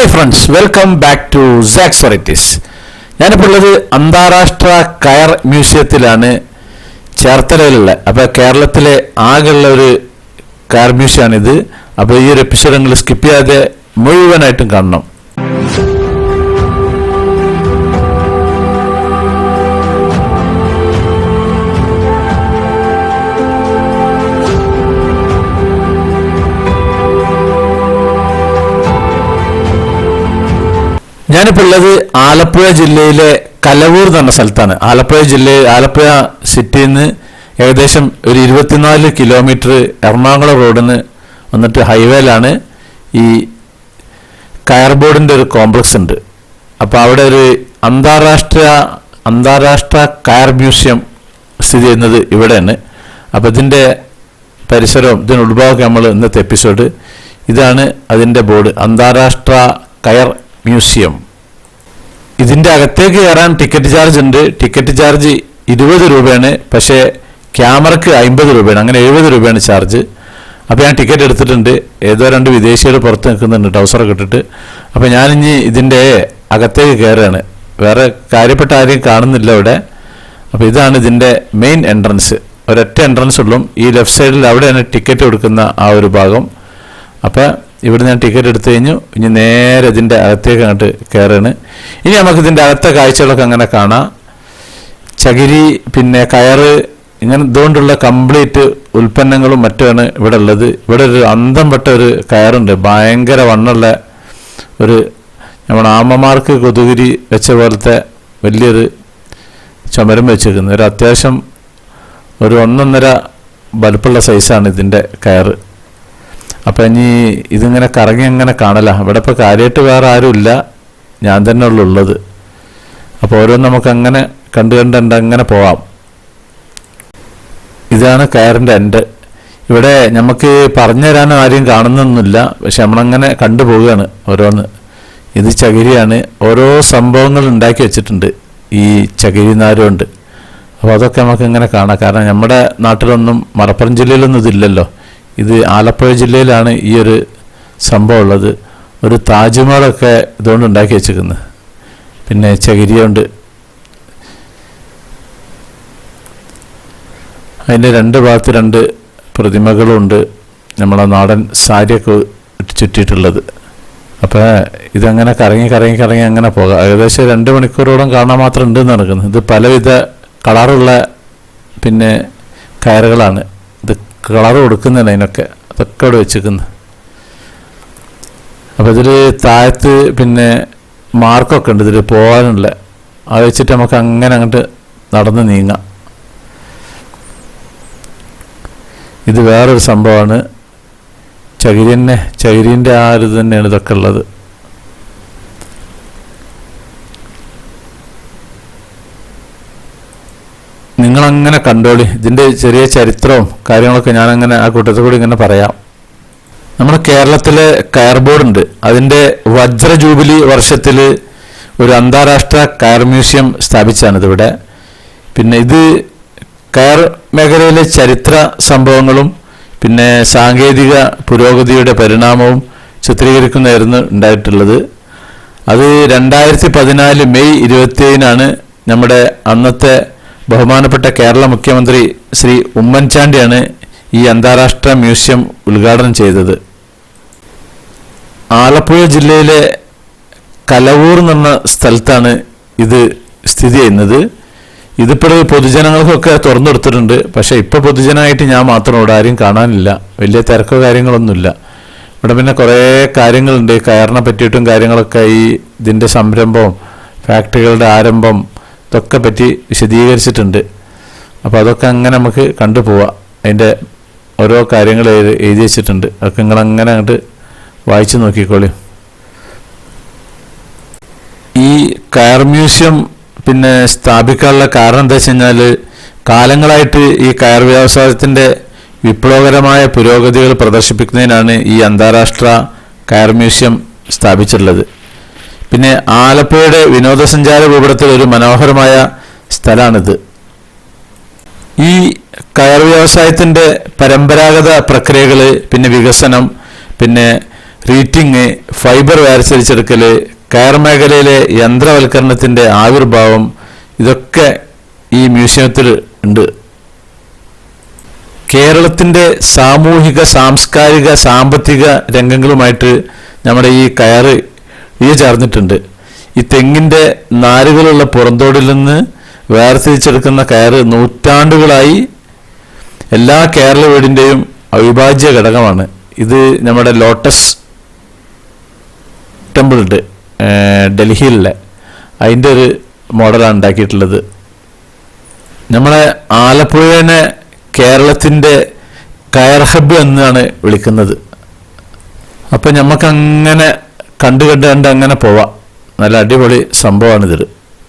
Hi friends, welcome back to Saks varieties. ഞാനിപ്പോൾ ഉള്ളത് അന്താരാഷ്ട്ര കയർ മ്യൂസിയത്തിലാണ്, ചേർത്തലയിലുള്ള. അപ്പോൾ കേരളത്തിലെ ആകെയുള്ള ഒരു കയർ മ്യൂസിയമാണിത്. അപ്പോൾ ഈ ഒരു എപ്പിസോഡ് നിങ്ങൾ സ്കിപ്പ് ചെയ്യാതെ മുഴുവനായിട്ടും കാണണം. ഞാനിപ്പോൾ ഉള്ളത് ആലപ്പുഴ ജില്ലയിലെ കലവൂർ എന്ന് പറഞ്ഞ സ്ഥലത്താണ്. ആലപ്പുഴ സിറ്റിയിൽ നിന്ന് ഏകദേശം ഒരു 24 കിലോമീറ്റർ എറണാകുളം റോഡിൽ നിന്ന് വന്നിട്ട് ഹൈവേയിലാണ് ഈ കയർ ബോർഡിൻ്റെ ഒരു കോംപ്ലക്സ് ഉണ്ട്. അപ്പോൾ അവിടെ ഒരു അന്താരാഷ്ട്ര കയർ മ്യൂസിയം സ്ഥിതി ചെയ്യുന്നത് ഇവിടെയാണ്. അപ്പോൾ ഇതിൻ്റെ പരിസരവും ഇതിന് ഉത്ഭവമൊക്കെ നമ്മൾ ഇന്നത്തെ എപ്പിസോഡ്. ഇതാണ് അതിൻ്റെ ബോർഡ്, അന്താരാഷ്ട്ര കയർ മ്യൂസിയം. ഇതിൻ്റെ അകത്തേക്ക് കയറാൻ ടിക്കറ്റ് ചാർജ് ഉണ്ട്. ടിക്കറ്റ് ചാർജ് 20 രൂപയാണ്, പക്ഷേ ക്യാമറയ്ക്ക് 50 രൂപയാണ്. അങ്ങനെ 70 രൂപയാണ് ചാർജ്. അപ്പോൾ ഞാൻ ടിക്കറ്റ് എടുത്തിട്ടുണ്ട്. ഏതോ 2 വിദേശികൾ പുറത്ത് നിൽക്കുന്നുണ്ട് ടൗസറൊക്കെ ഇട്ടിട്ട്. അപ്പോൾ ഞാനിനി ഇതിൻ്റെ അകത്തേക്ക് കയറുകയാണ്. വേറെ കാര്യപ്പെട്ട ആരെയും കാണുന്നില്ല ഇവിടെ. അപ്പോൾ ഇതാണ് ഇതിൻ്റെ മെയിൻ എൻട്രൻസ്. ഒരൊറ്റ എൻട്രൻസ് ഉള്ളൂ. ഈ ലെഫ്റ്റ് സൈഡിൽ അവിടെയാണ് ടിക്കറ്റ് കൊടുക്കുന്ന ആ ഒരു ഭാഗം. അപ്പോൾ ഇവിടെ ഞാൻ ടിക്കറ്റ് എടുത്തു കഴിഞ്ഞു. ഇനി നേരെ ഇതിൻ്റെ അകത്തേക്ക് അങ്ങോട്ട് കയറുകയാണ്. ഇനി നമുക്ക് ഇതിൻ്റെ അകത്തെ കാഴ്ചകളൊക്കെ അങ്ങനെ കാണാം. ചകിരി, പിന്നെ കയറ്, ഇങ്ങനെ ഇതുകൊണ്ടുള്ള കംപ്ലീറ്റ് ഉൽപ്പന്നങ്ങളും മറ്റുമാണ് ഇവിടെ ഉള്ളത്. ഇവിടെ ഒരു അന്തം പെട്ട ഒരു കയറുണ്ട്, ഭയങ്കര വണ്ണുള്ള ഒരു, നമ്മുടെ ആമ്മമാർക്ക് കൊതുകുരി വെച്ച പോലത്തെ വലിയൊരു ചുമരം വെച്ചിരിക്കുന്നത്. ഒരു അത്യാവശ്യം ഒരു 1.5 വലുപ്പമുള്ള സൈസാണ് ഇതിൻ്റെ കയറ്. അപ്പം ഇനി ഇതിങ്ങനെ കറങ്ങി അങ്ങനെ കാണല. ഇവിടെ ഇപ്പോൾ കാര്യമായിട്ട് വേറെ ആരുമില്ല, ഞാൻ തന്നെ ഉള്ളത്. അപ്പോൾ ഓരോന്ന് നമുക്ക് അങ്ങനെ കണ്ട് അങ്ങനെ പോവാം. ഇതാണ് കയറിൻ്റെ എൻഡ്. ഇവിടെ നമുക്ക് പറഞ്ഞു തരാനും ആരെയും കാണുന്നൊന്നുമില്ല, പക്ഷെ നമ്മളങ്ങനെ കണ്ടുപോവുകയാണ് ഓരോന്ന്. ഇത് ചകിരിയാണ്. ഓരോ സംഭവങ്ങൾ ഉണ്ടാക്കി വെച്ചിട്ടുണ്ട് ഈ ചകിരി നാരുകൊണ്ട്. അപ്പോൾ അതൊക്കെ നമുക്ക് ഇങ്ങനെ കാണാം. കാരണം നമ്മുടെ നാട്ടിലൊന്നും, മലപ്പുറം ജില്ലയിലൊന്നും ഇതില്ലല്ലോ. ഇത് ആലപ്പുഴ ജില്ലയിലാണ് ഈ ഒരു സംഭവം ഉള്ളത്. ഒരു താജ്മഹലൊക്കെ ഇതുകൊണ്ട് ഉണ്ടാക്കി വെച്ചിരിക്കുന്നത്, പിന്നെ ചകിരിയുണ്ട്. അതിൻ്റെ 2 ഭാഗത്ത് 2 പ്രതിമകളുണ്ട്, നമ്മളെ നാടൻ സാരിയൊക്കെ ചുറ്റിയിട്ടുള്ളത്. അപ്പോൾ ഇതങ്ങനെ കറങ്ങി അങ്ങനെ പോകാം. ഏകദേശം 2 മണിക്കൂറോളം കാണാൻ മാത്രം ഉണ്ട് നടക്കുന്നത്. ഇത് പലവിധ കളറുള്ള പിന്നെ കയറുകളാണ്. ഇത് കളർ കൊടുക്കുന്നില്ല അതിനൊക്കെ, അതൊക്കെ അവിടെ വെച്ചിരിക്കുന്നു. അപ്പോൾ ഇതിൽ താഴത്ത് പിന്നെ മാർക്കൊക്കെ ഉണ്ട് ഇതിൽ പോകാനുള്ള. അത് വെച്ചിട്ട് നമുക്ക് അങ്ങനെ അങ്ങോട്ട് നടന്ന് നീങ്ങാം. ഇത് വേറൊരു സംഭവമാണ്. ചകിരീൻ്റെ ആ ഒരു ഇത് തന്നെയാണ് ഇതൊക്കെ ഉള്ളത്. നിങ്ങളങ്ങനെ കണ്ടോളി. ഇതിൻ്റെ ചെറിയ ചരിത്രവും കാര്യങ്ങളൊക്കെ ഞാനങ്ങനെ ആ കൂട്ടത്തിൽ കൂടി ഇങ്ങനെ പറയാം. നമ്മുടെ കേരളത്തിലെ കയർ ബോർഡുണ്ട്. അതിൻ്റെ വജ്ര ജൂബിലി വർഷത്തിൽ ഒരു അന്താരാഷ്ട്ര കയർ മ്യൂസിയം സ്ഥാപിച്ചാണിതിവിടെ. പിന്നെ ഇത് കയർ മേഖലയിലെ ചരിത്ര സംഭവങ്ങളും പിന്നെ സാങ്കേതിക പുരോഗതിയുടെ പരിണാമവും ചിത്രീകരിക്കുന്നതായിരുന്നു ഉണ്ടായിട്ടുള്ളത്. അത് 2014 മെയ് 27 നമ്മുടെ അന്നത്തെ ബഹുമാനപ്പെട്ട കേരള മുഖ്യമന്ത്രി ശ്രീ ഉമ്മൻചാണ്ടിയാണ് ഈ അന്താരാഷ്ട്ര മ്യൂസിയം ഉദ്ഘാടനം ചെയ്തത്. ആലപ്പുഴ ജില്ലയിലെ കലവൂർ എന്ന് പറഞ്ഞ സ്ഥലത്താണ് ഇത് സ്ഥിതി ചെയ്യുന്നത്. ഇതിപ്പോൾ പൊതുജനങ്ങൾക്കൊക്കെ തുറന്നെടുത്തിട്ടുണ്ട്. പക്ഷേ ഇപ്പോൾ പൊതുജനമായിട്ട് ഞാൻ മാത്രം ഇവിടെ ആരും കാണാനില്ല. വലിയ തിരക്കോ കാര്യങ്ങളൊന്നുമില്ല. ഇവിടെ പിന്നെ കുറേ കാര്യങ്ങളുണ്ട് കയറിനെ പറ്റിയിട്ടും കാര്യങ്ങളൊക്കെ. ഈ ഇതിൻ്റെ സംരംഭവും ഫാക്ടറികളുടെ ആരംഭം ഇതൊക്കെ പറ്റി വിശദീകരിച്ചിട്ടുണ്ട്. അപ്പോൾ അതൊക്കെ അങ്ങനെ നമുക്ക് കണ്ടുപോവാം. അതിൻ്റെ ഓരോ കാര്യങ്ങൾ എഴുതി വെച്ചിട്ടുണ്ട്. അതൊക്കെ നിങ്ങളങ്ങനെ അങ്ങോട്ട് വായിച്ച് നോക്കിക്കോളി. ഈ കയർ മ്യൂസിയം പിന്നെ സ്ഥാപിക്കാനുള്ള കാരണം എന്താ വെച്ച് കഴിഞ്ഞാൽ, കാലങ്ങളായിട്ട് ഈ കയർ വ്യവസായത്തിൻ്റെ വിപ്ലവകരമായ പുരോഗതികൾ പ്രദർശിപ്പിക്കുന്നതിനാണ് ഈ അന്താരാഷ്ട്ര കയർ മ്യൂസിയം സ്ഥാപിച്ചിട്ടുള്ളത്. പിന്നെ ആലപ്പുഴയുടെ വിനോദസഞ്ചാര ഭൂപടത്തിൽ ഒരു മനോഹരമായ സ്ഥലമാണിത്. ഈ കയർ വ്യവസായത്തിൻ്റെ പരമ്പരാഗത പ്രക്രിയകൾ, പിന്നെ വികസനം, പിന്നെ റീറ്റിങ്, ഫൈബർ വേർതിരിച്ചെടുക്കൽ, കയർ മേഖലയിലെ യന്ത്രവൽക്കരണത്തിൻ്റെ ആവിർഭാവം, ഇതൊക്കെ ഈ മ്യൂസിയത്തിൽ ഉണ്ട്. കേരളത്തിൻ്റെ സാമൂഹിക, സാംസ്കാരിക, സാമ്പത്തിക രംഗങ്ങളുമായിട്ട് നമ്മുടെ ഈ കയർ ചേർന്നിട്ടുണ്ട്. ഈ തെങ്ങിൻ്റെ നാരുകളുള്ള പുറന്തോടിൽ നിന്ന് വേർതിരിച്ചെടുക്കുന്ന കയർ നൂറ്റാണ്ടുകളായി എല്ലാ കേരള വീടിൻ്റെയും അവിഭാജ്യ ഘടകമാണ്. ഇത് നമ്മുടെ ലോട്ടസ് ടെമ്പിൾ ഉണ്ട് ഡൽഹിയിലെ, അതിൻ്റെ ഒരു മോഡലാണ് ഉണ്ടാക്കിയിട്ടുള്ളത്. നമ്മളെ ആലപ്പുഴനെ കേരളത്തിൻ്റെ കയർ ഹബ്ബ് എന്നാണ് വിളിക്കുന്നത്. അപ്പം നമുക്കങ്ങനെ കണ്ട് അങ്ങനെ പോവാം. നല്ല അടിപൊളി സംഭവമാണിതിൽ,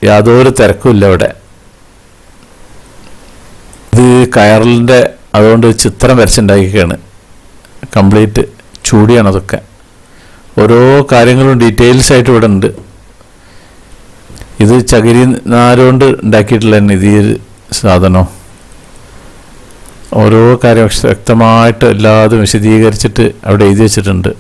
യാതൊരു തിരക്കുമില്ല ഇവിടെ. ഇത് കയറിൻ്റെ അതുകൊണ്ട് ചിത്രം വരച്ചുണ്ടാക്കിയൊക്കെയാണ്, കംപ്ലീറ്റ് ചൂടിയാണ് അതൊക്കെ. ഓരോ കാര്യങ്ങളും ഡീറ്റെയിൽസ് ആയിട്ട് ഇവിടെ ഉണ്ട്. ഇത് ചകിരി നാരുകൊണ്ട് ഉണ്ടാക്കിയിട്ടുള്ള ഇത് ഈ സാധനം. ഓരോ കാര്യം വ്യക്തമായിട്ട് എല്ലാതും വിശദീകരിച്ചിട്ട് അവിടെ എഴുതി വെച്ചിട്ടുണ്ട്.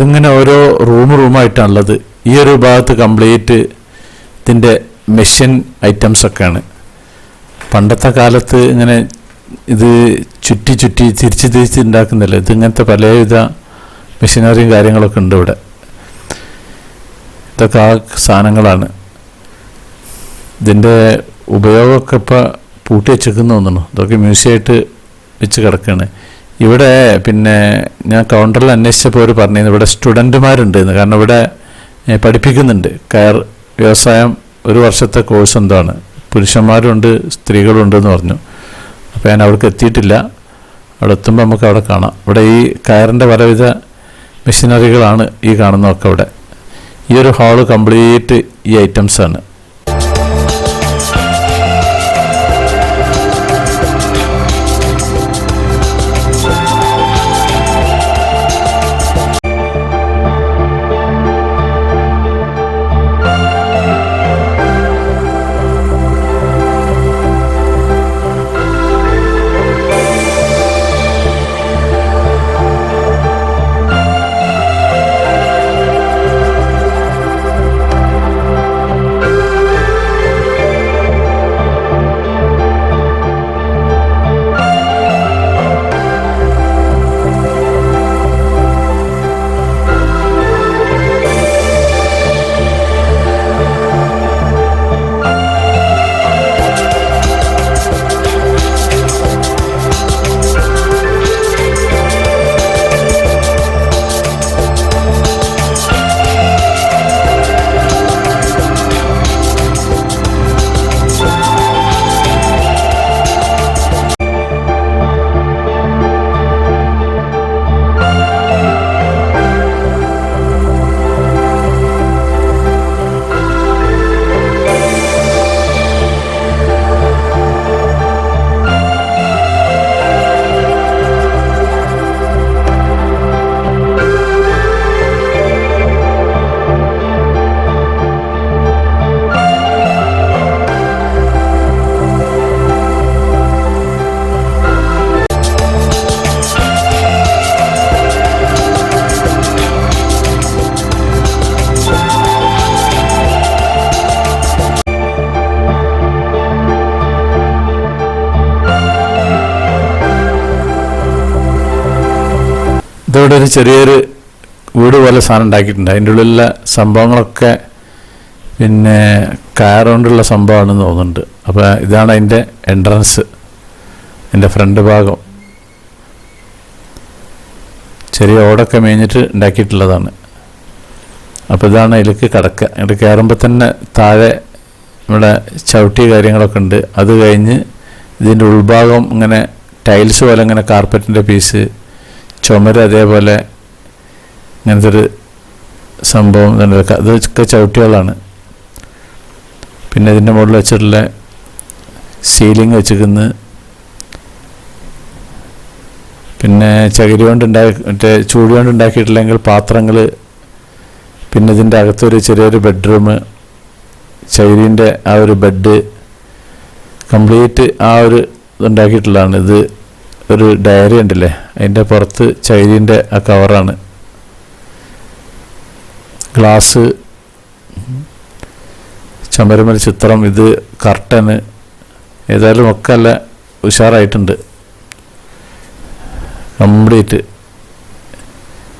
ഇതിങ്ങനെ ഓരോ റൂമായിട്ടാണുള്ളത്. ഈ ഒരു ഭാഗത്ത് കംപ്ലീറ്റ് ഇതിൻ്റെ മെഷീൻ ഐറ്റംസൊക്കെയാണ്. പണ്ടത്തെ കാലത്ത് ഇങ്ങനെ ഇത് ചുറ്റി തിരിച്ച് ഉണ്ടാക്കുന്നില്ല. ഇതിങ്ങനത്തെ പലവിധ മെഷീനറിയും കാര്യങ്ങളൊക്കെ ഉണ്ട് ഇവിടെ. ഇതൊക്കെ ആ സാധനങ്ങളാണ്. ഇതിൻ്റെ ഉപയോഗമൊക്കെ ഇപ്പോൾ പൂട്ടി വെച്ചേക്കുന്നു തോന്നുന്നു. ഇതൊക്കെ മ്യൂസിയമായിട്ട് വെച്ച് കിടക്കുകയാണ്. ഇവിടെ പിന്നെ ഞാൻ കൗണ്ടറിൽ അന്വേഷിച്ചപ്പോൾ അവർ പറഞ്ഞിരുന്നു ഇവിടെ സ്റ്റുഡൻറ്റുമാരുണ്ട് എന്ന്. കാരണം ഇവിടെ പഠിപ്പിക്കുന്നുണ്ട് കയർ വ്യവസായം. 1 വർഷത്തെ കോഴ്സ് എന്താണ്, പുരുഷന്മാരുണ്ട് സ്ത്രീകളും ഉണ്ടെന്ന് പറഞ്ഞു. അപ്പോൾ ഞാൻ അവിടേക്ക് എത്തിയിട്ടില്ല. അവിടെ എത്തുമ്പോൾ നമുക്ക് അവിടെ കാണാം. ഇവിടെ ഈ കയറിൻ്റെ പലവിധ മെഷീനറികളാണ് ഈ കാണുന്നതൊക്കെ. ഇവിടെ ഈ ഒരു ഹാള് കംപ്ലീറ്റ് ഈ ഐറ്റംസാണ്. ഇതോടെ ഒരു ചെറിയൊരു വീട് പോലെ സാധനം ഉണ്ടാക്കിയിട്ടുണ്ട്. അതിൻ്റെ ഉള്ളിലുള്ള സംഭവങ്ങളൊക്കെ പിന്നെ കയർ കൊണ്ടുള്ള സംഭവമാണെന്ന് തോന്നുന്നുണ്ട്. അപ്പോൾ ഇതാണ് അതിൻ്റെ എൻട്രൻസ്. എൻ്റെ ഫ്രണ്ട് ഭാഗം ചെറിയ ഓടൊക്കെ മേഞ്ഞിട്ട് ഉണ്ടാക്കിയിട്ടുള്ളതാണ്. അപ്പോൾ ഇതാണ് അതിലേക്ക് കിടക്കുക. എന്നിട്ട് കയറുമ്പോൾ തന്നെ താഴെ നമ്മുടെ ചവിട്ടി കാര്യങ്ങളൊക്കെ ഉണ്ട്. അത് കഴിഞ്ഞ് ഇതിൻ്റെ ഉൾഭാഗം ഇങ്ങനെ ടൈൽസ് പോലെ ഇങ്ങനെ കാർപ്പറ്റിൻ്റെ പീസ്, ചുമര് അതേപോലെ ഇങ്ങനത്തെ ഒരു സംഭവം. അതൊക്കെ ചവിട്ടികളാണ്. പിന്നെ ഇതിൻ്റെ മുകളിൽ വെച്ചിട്ടുള്ള സീലിംഗ് വെച്ചിരിക്കുന്നത് പിന്നെ ചകിരി കൊണ്ട് മറ്റേ ചൂട് കൊണ്ട് ഉണ്ടാക്കിയിട്ടില്ലെങ്കിൽ പാത്രങ്ങൾ. പിന്നെ ഇതിൻ്റെ അകത്തൊരു ചെറിയൊരു ബെഡ്റൂം, ചകിരീൻ്റെ ആ ഒരു ബെഡ് കംപ്ലീറ്റ് ആ ഒരു ഇതുണ്ടാക്കിയിട്ടുള്ളതാണ്. ഇത് ഒരു ഡയറി ഉണ്ടല്ലേ, അതിൻ്റെ പുറത്ത് ചകിരീൻ്റെ ആ കവറാണ്. ഗ്ലാസ്, ചുമരുമൽ ചിത്രം, ഇത് കർട്ടന്. ഏതായാലും ഒക്കെ നല്ല ഉഷാറായിട്ടുണ്ട് കംപ്ലീറ്റ്.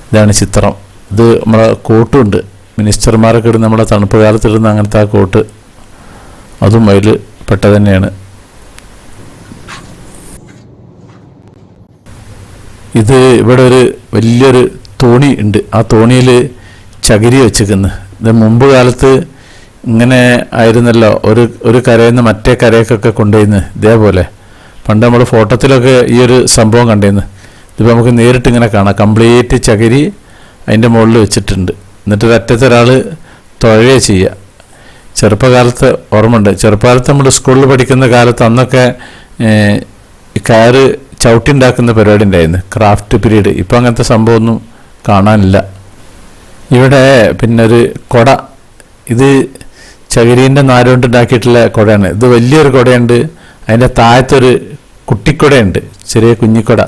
ഇതാണ് ചിത്രം. ഇത് നമ്മളെ കോട്ടുണ്ട്, മിനിസ്റ്റർമാരൊക്കെ ഇടുന്ന നമ്മളെ തണുപ്പ് കാലത്തിടുന്ന അങ്ങനത്തെ ആ കോട്ട്, അതും അതിൽ പെട്ട തന്നെയാണ്. ഇത് ഇവിടെ ഒരു വലിയൊരു തോണി ഉണ്ട്. ആ തോണിയിൽ ചകിരി വെച്ചിരിക്കുന്നു. ഇത് മുമ്പ് കാലത്ത് ഇങ്ങനെ ആയിരുന്നല്ലോ, ഒരു കരയിൽ നിന്ന് മറ്റേ കരയ്ക്കൊക്കെ കൊണ്ടുപോയിന്ന്. ഇതേപോലെ പണ്ട് നമ്മൾ ഫോട്ടോത്തിലൊക്കെ ഈ ഒരു സംഭവം കണ്ടിരുന്നു. ഇതിപ്പോൾ നമുക്ക് നേരിട്ട് ഇങ്ങനെ കാണാം. കംപ്ലീറ്റ് ചകിരി അതിൻ്റെ മുകളിൽ വെച്ചിട്ടുണ്ട്. എന്നിട്ട് ഒരറ്റത്തെ ഒരാൾ തുഴയുക ചെയ്യുക. ചെറുപ്പകാലത്ത് ഓർമ്മയുണ്ട്. ചെറുപ്പകാലത്ത് നമ്മൾ സ്കൂളിൽ പഠിക്കുന്ന കാലത്ത് അന്നൊക്കെ കയറ് ചവിട്ടി ഉണ്ടാക്കുന്ന പരിപാടി ഉണ്ടായിരുന്നു, ക്രാഫ്റ്റ് പീരീഡ്. ഇപ്പം അങ്ങനത്തെ സംഭവമൊന്നും കാണാനില്ല. ഇവിടെ പിന്നെ ഒരു കുട, ഇത് ചകിരീൻ്റെ നാരുകൊണ്ട് ഉണ്ടാക്കിയിട്ടുള്ള കുടയാണ്. ഇത് വലിയൊരു കുടയുണ്ട്. അതിൻ്റെ താഴത്തൊരു കുട്ടിക്കുടയുണ്ട്, ചെറിയ കുഞ്ഞിക്കുട.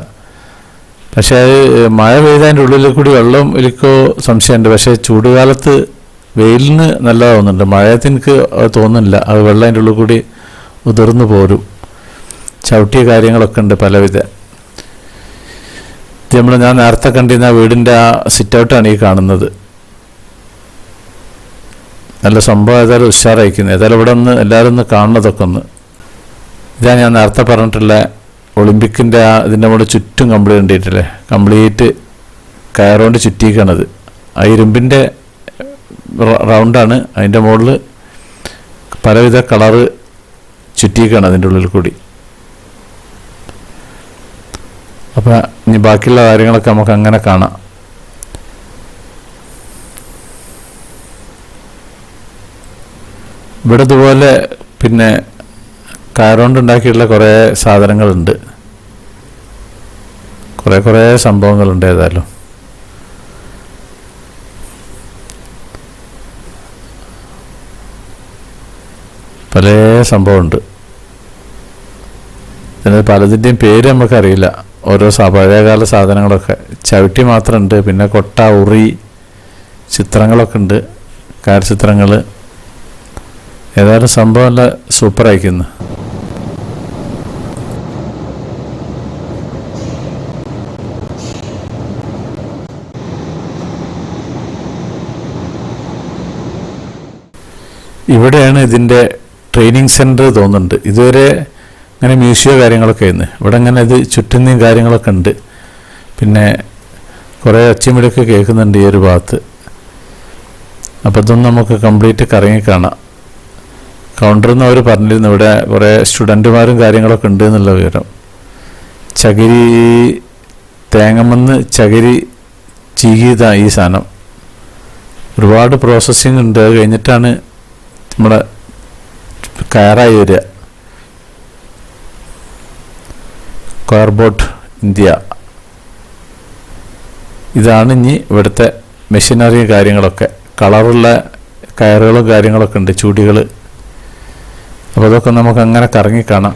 പക്ഷേ അത് മഴ പെയ്തതിൻ്റെ ഉള്ളിൽ കൂടി വെള്ളം ഒലിക്കോ സംശയമുണ്ട്. പക്ഷേ ചൂടുകാലത്ത് വെയിലിന് നല്ലതാവുന്നുണ്ട്, മഴയത്ത് എനിക്ക് അത് തോന്നുന്നില്ല. അത് വെള്ളം അതിൻ്റെ ഉള്ളിൽ കൂടി ഉതിർന്നു പോരും. ചവിട്ടിയ കാര്യങ്ങളൊക്കെ ഉണ്ട് പലവിധ. ഞാൻ നേരത്തെ കണ്ടിരുന്ന വീടിൻ്റെ ആ സിറ്റ് ഔട്ടാണ് ഈ കാണുന്നത്. നല്ല സംഭവം ഏതായാലും ഉഷാറായിരിക്കുന്നത്. ഏതായാലും ഇവിടെ ഒന്ന് എല്ലാവരും ഒന്ന് കാണുന്നതൊക്കെ ഒന്ന്. ഇതാണ് ഞാൻ നേരത്തെ പറഞ്ഞിട്ടുള്ള ഒളിമ്പിക്കിൻ്റെ ആ ഇതിൻ്റെ കൂടെ ചുറ്റും കംപ്ലീറ്റ് കയറുകൊണ്ട് ചുറ്റിക്കണത്. ആ ഇരുമ്പിൻ്റെ റൗണ്ടാണ്, അതിൻ്റെ മുകളിൽ പലവിധ കളറ് ചുറ്റിക്കാണ് അതിൻ്റെ ഉള്ളിൽ കൂടി. അപ്പം ഇനി ബാക്കിയുള്ള കാര്യങ്ങളൊക്കെ നമുക്ക് അങ്ങനെ കാണാം. ഇവിടെ ഇതുപോലെ പിന്നെ കയറുകൊണ്ട് ഉണ്ടാക്കിയിട്ടുള്ള കുറേ സാധനങ്ങളുണ്ട്, കുറേ സംഭവങ്ങളുണ്ട്. ഏതായാലും പല സംഭവമുണ്ട്. പലതിൻ്റെയും പേര് നമുക്കറിയില്ല. ഓരോ പഴയകാല സാധനങ്ങളൊക്കെ ചവിട്ടി മാത്രമുണ്ട്. പിന്നെ കൊട്ട, ഉറി, ചിത്രങ്ങളൊക്കെ ഉണ്ട്, കയർ ചിത്രങ്ങൾ. ഏതായാലും സംഭവം നല്ല സൂപ്പറായിരിക്കുന്നു. ഇവിടെയാണ് ഇതിൻ്റെ ട്രെയിനിങ് സെൻറ്റർ തോന്നുന്നുണ്ട്. ഇതുവരെ അങ്ങനെ മ്യൂസിയം കാര്യങ്ങളൊക്കെ ആയിരുന്നു. ഇവിടെ അങ്ങനെ ഇത് ചുറ്റുന്നയും കാര്യങ്ങളൊക്കെ ഉണ്ട്. പിന്നെ കുറേ ഒച്ചമിടൊക്കെ കേൾക്കുന്നുണ്ട് ഈ ഒരു ഭാഗത്ത്. അപ്പോൾ ഇതൊന്നും നമുക്ക് കംപ്ലീറ്റ് കറങ്ങി കാണാം. കൗണ്ടറിൽ നിന്ന് അവർ പറഞ്ഞിരുന്നു ഇവിടെ കുറേ സ്റ്റുഡൻറ്റുമാരും കാര്യങ്ങളൊക്കെ ഉണ്ട് എന്നുള്ള വിവരം. ചകിരി, തേങ്ങമെന്ന് ചകിരി ചീകിയതാണ് ഈ സാധനം. ഒരുപാട് പ്രോസസ്സിങ് ഉണ്ട്. അത് കഴിഞ്ഞിട്ടാണ് നമ്മുടെ കയറായി വരിക. കാർബോട്ട് ഇന്ത്യ, ഇതാണ് ഇനി ഇവിടുത്തെ മെഷീനറി കാര്യങ്ങളൊക്കെ. കളറുള്ള കയറുകളും കാര്യങ്ങളൊക്കെ ഉണ്ട്, ചൂടികൾ. അപ്പോൾ അതൊക്കെ നമുക്ക് അങ്ങനെ കറങ്ങി കാണാം.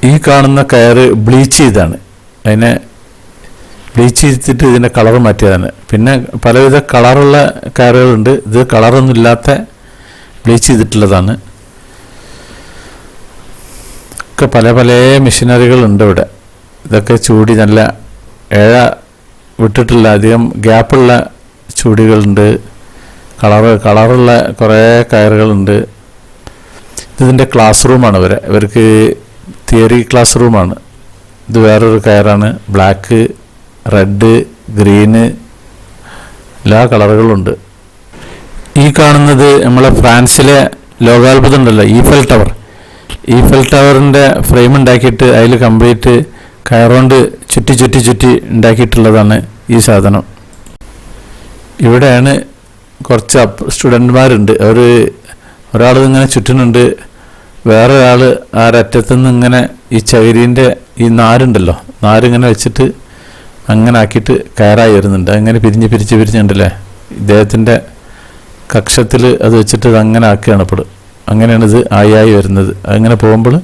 ഈ കാണുന്ന കയറ് ബ്ലീച്ച് ചെയ്താണ്, അതിനെ ബ്ലീച്ച് ചെയ്തിട്ട് ഇതിൻ്റെ കളർ മാറ്റിയതാണ്. പിന്നെ പലവിധ കളറുള്ള കയറുകളുണ്ട്, ഇത് കളറൊന്നും ഇല്ലാത്ത ബ്ലീച്ച് ചെയ്തിട്ടുള്ളതാണ്. ഒക്കെ പല പല മെഷീനറികളുണ്ട് ഇവിടെ. ഇതൊക്കെ ചൂടി നല്ല വിട്ടിട്ടുള്ള അധികം ഗ്യാപ്പുള്ള ചൂടികളുണ്ട്, കളറുള്ള കുറേ കയറുകളുണ്ട്. ഇതിൻ്റെ ക്ലാസ് റൂമാണ് ഇവർക്ക് തിയറി ക്ലാസ് റൂമാണ്. ഇത് വേറൊരു കയറാണ്, ബ്ലാക്ക്, റെഡ്, ഗ്രീന് എല്ലാ കളറുകളുണ്ട്. ഈ കാണുന്നത് നമ്മളെ ഫ്രാൻസിലെ ലോകാത്ഭുതം ഉണ്ടല്ലോ, ഈഫൽ ടവറിൻ്റെ ഫ്രെയിം ഉണ്ടാക്കിയിട്ട് അതിൽ കംപ്ലീറ്റ് കയറുകൊണ്ട് ചുറ്റി ഉണ്ടാക്കിയിട്ടുള്ളതാണ് ഈ സാധനം. ഇവിടെയാണ് കുറച്ച് സ്റ്റുഡൻറ്റുമാരുണ്ട്, ഒരാൾ ഇങ്ങനെ ചുറ്റുന്നുണ്ട്, വേറെ ഒരാൾ ആ അറ്റത്തുനിന്ന് ഇങ്ങനെ ഈ ചകിരീൻ്റെ ഈ നാരുണ്ടല്ലോ, നാരിങ്ങനെ വെച്ചിട്ട് അങ്ങനെ ആക്കിയിട്ട് കയറായി വരുന്നുണ്ട്. അങ്ങനെ പിരിഞ്ഞുണ്ടല്ലേ, ഇദ്ദേഹത്തിൻ്റെ കക്ഷത്തിൽ അത് വെച്ചിട്ട് ഇത് അങ്ങനെ ആക്കുകയാണ് ഇപ്പോൾ. അങ്ങനെയാണ് ഇത് ആയി വരുന്നത്. അങ്ങനെ പോകുമ്പോൾ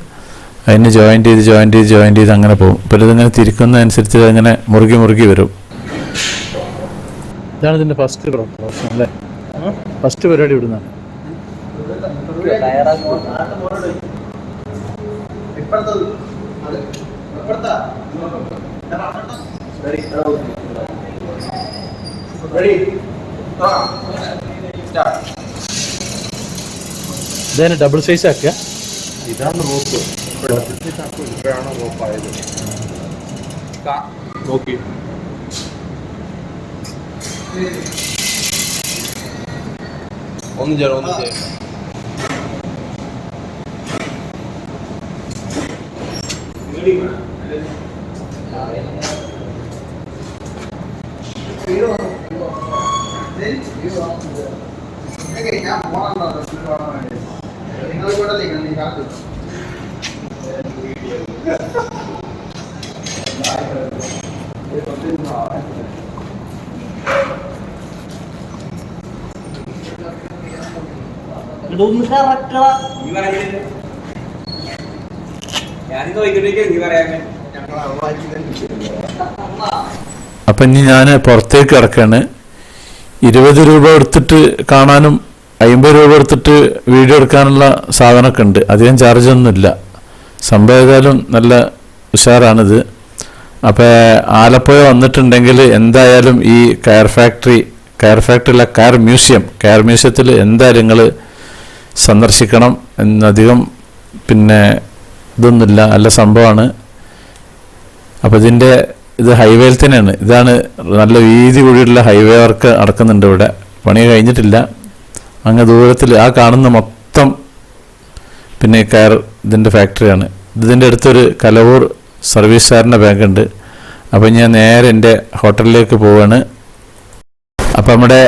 അതിന് ജോയിൻ്റ് ചെയ്ത് അങ്ങനെ പോകും. ഇപ്പോൾ ഇതിങ്ങനെ തിരിക്കുന്നതനുസരിച്ച് അങ്ങനെ മുറുകി വരും. ഇതാണ് ഇതിൻ്റെ ഫസ്റ്റ് പ്രൊഫഷൻ അല്ലേ, ഫസ്റ്റ് പരിപാടി ഇവിടുന്നാണ്. ഇതന്നെ ഡബിൾ സൈസ് ആക്കുക. ഇതാണ് റോപ്പ്, ഇപ്പോഴാണ് റോപ്പായത്. നോക്കി ഒന്ന് ചേർന്ന് അപ്പം ഇനി ഞാൻ പുറത്തേക്ക് കിടക്കാണ്. 20 രൂപ എടുത്തിട്ട് കാണാനും 50 രൂപ എടുത്തിട്ട് വീഡിയോ എടുക്കാനുള്ള സാധനമൊക്കെ ഉണ്ട്. അധികം ചാർജൊന്നുമില്ല. സംഭവം ഏതായാലും നല്ല ഉഷാറാണിത്. അപ്പോൾ ആലപ്പുഴ വന്നിട്ടുണ്ടെങ്കിൽ എന്തായാലും ഈ കയർ ഫാക്ടറിയിലെ കയർ മ്യൂസിയത്തിൽ എന്തായാലും നിങ്ങൾ സന്ദർശിക്കണം. എന്നധികം പിന്നെ ഇതൊന്നുമില്ല, നല്ല സംഭവമാണ്. അപ്പോൾ ഇത് ഹൈവേയിൽ തന്നെയാണ്. ഇതാണ് നല്ല വീതി കൂടിയുള്ള ഹൈവേ വർക്ക് നടക്കുന്നുണ്ട് ഇവിടെ, പണി കഴിഞ്ഞിട്ടില്ല. അങ്ങ് ദൂരത്തിൽ ആ കാണുന്ന മൊത്തം പിന്നെ ഇതിൻ്റെ ഫാക്ടറിയാണ്. ഇതിൻ്റെ അടുത്തൊരു കലവൂർ സർവീസ് സാറിൻ്റെ ബാങ്ക് ഉണ്ട്. അപ്പോൾ ഞാൻ നേരെ എൻ്റെ ഹോട്ടലിലേക്ക് പോവാണ്. അപ്പോൾ നമ്മുടെ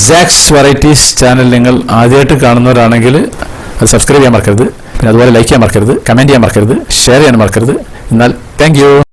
സാക്സ് വെറൈറ്റീസ് ചാനൽ നിങ്ങൾ ആദ്യമായിട്ട് കാണുന്നവരാണെങ്കിൽ അത് സബ്സ്ക്രൈബ് ചെയ്യാൻ മറക്കരുത്. പിന്നെ അതുപോലെ ലൈക്ക് ചെയ്യാൻ മറക്കരുത്, കമൻറ്റ് ചെയ്യാൻ മറക്കരുത്, ഷെയർ ചെയ്യാൻ മറക്കരുത്. എന്നാൽ താങ്ക് യു.